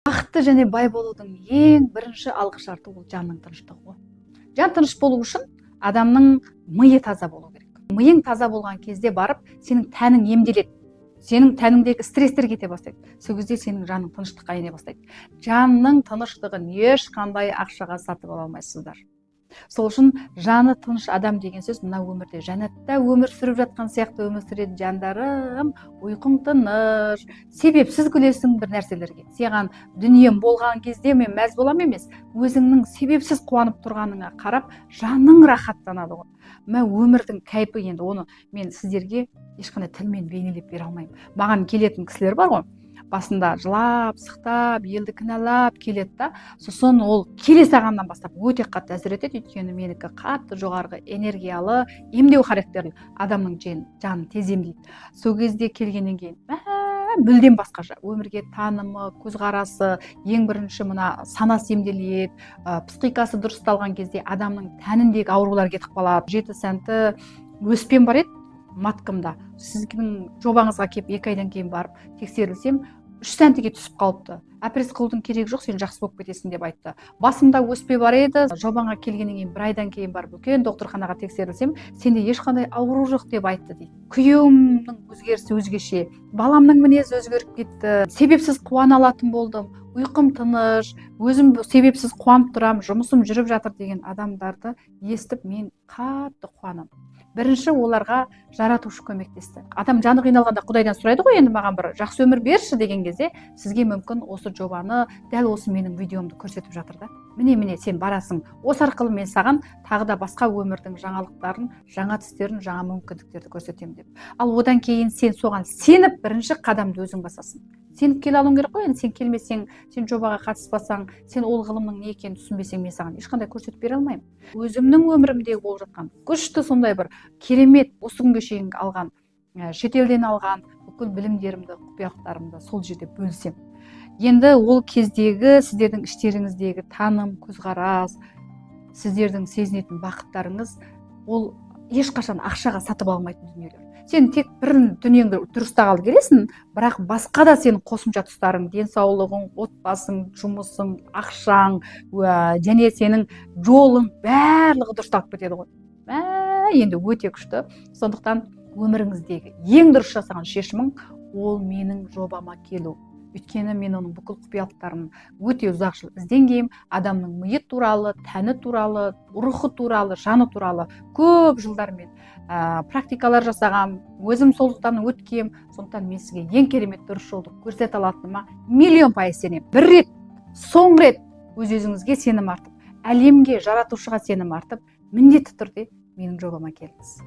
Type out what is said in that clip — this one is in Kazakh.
Бақытты және бай болудың ең бірінші алғы шарты ол жанның тыныштығы ғой. Жан тыныш болу үшін адамның миы таза болу керек. Миың таза болған кезде барып сенің тәнің емделеді. Сенің тәніңдегі стресстер кете бастайды. Сол кезде сенің жаның тыныштыққа ене бастайды. Жанның тыныштығын ешқандай ақшаға сатып ала алмайсыздар. Сол үшін жаны тыныш адам деген сөз мына өмірде жәннатта өмір сүріп жатқан сияқты өмір сүреді жандарым, ұйқың тыныш, себепсіз күлесің бір нәрселерге. Саған дүнием болған кезде мен мәз болам емес, өзіңнің себепсіз қуанып тұрғаныңа қарап жаның рахаттанады ғой. Мә өмірдің кайфы, енді оны мен сіздерге ешқандай тілмен бейнелеп бере алмаймын. Маған келетін кісілер бар ғой, басында жылап, сықтап, елді кінәлап келеді да, сосын ол келе сағаннан бастап өте қатты әсер етеді, өйткені менікі қатты жоғарғы энергиялы, емдеу характерлі адамның жанын тез емдейді. Сол кезде келгеннен кейін мүлдем басқаша өмірге танымы, көзқарасы, ең бірінші мына санасы емделеді, психикасы дұрысталған кезде адамның тәніндегі аурулар кетіп қалады. 7 сәнті өспен бар еді маткамда. Сіздің жобаңызға келіп 2 айдан кейін барып тексерілсем, 3 сантиге түсіп қалыпты. Әпрес қылудың керегі жоқ, сен жақсы болып кетесің деп айтты. Басымда өспе бар еді, жобаңа келгеннен кейін 1 айдан кейін барып үлкен докторханаға тексерілсем, сенде ешқандай ауру жоқ деп айтты дейді. Күйеуімнің өзгерісі өзгеше, баламның мінезі өзгеріп кетті, себепсіз қуана алатын болдым, ұйқым тыныш, өзім себепсіз қуанып тұрам, жұмысым жүріп жатыр деген адамдарды естіп мен қатты қуанамын. Бірінші оларға жаратушы көмектесті. Адам жаны қиналғанда Құдайдан сұрайды ғой, енді маған бір жақсы өмір берші деген кезде, сізге мүмкін осы жобаны дәл осы менің видеомды көрсетіп жатыр да. Міне сен барасың. Осы арқылы мен саған тағы да басқа өмірдің жаңалықтарын, жаңа түстерін, жаңа мүмкіндіктерді көрсетемін деп. Ал одан кейін сен соған сеніп бірінші қадамды өзің басасың. Сеніп келе алуың керек қой, енді сен келмесең, сен жобаға қатыспасаң, сен ол ғылымның не екенін түсінбесең, мен саған ешқандай көрсетіп бере алмаймын. Өзімнің өмірімдегі болып жатқан күшті сондай бір керемет осы күнге шейін алған, шетелден алған бүкіл білімдерімді, құпиялықтарымды сол жерде бөлсем. Енді ол кездегі сіздердің іштеріңіздегі таным, көзқарас, сіздердің сезінетін бақыттарыңыз, ол ешқашан ақшаға сатып алмайтын дүниелер. Сен тек бір дүниеңді дұрыстағалы келесің, бірақ басқа да сенің қосымша тұстарың, денсаулығың, отбасың, жұмысың, ақшаң, және сенің жолың барлығы дұрысталып кетеді ғой. Енді өте күшті. Сондықтан өміріңіздегі ең дұрыс жасаған шешімің ол менің жобама келу. Өйткені мен оның бүкіл құпиялықтарын өте ұзақ жыл ізденгенмін. Адамның миы туралы, тәні туралы, рухы туралы, жаны туралы көп жылдар мен практикалар жасағам, өзім солықтан өткем. Сондықтан мен сізге ең керемет дұрыс жолды көрсете алатыныма 10000% сенемін. Бір рет, соңғы рет өз-өзіңізге сенім артып, әлемге, жаратушыға сенім артып, міндетті түрде менің жобама келіңіз.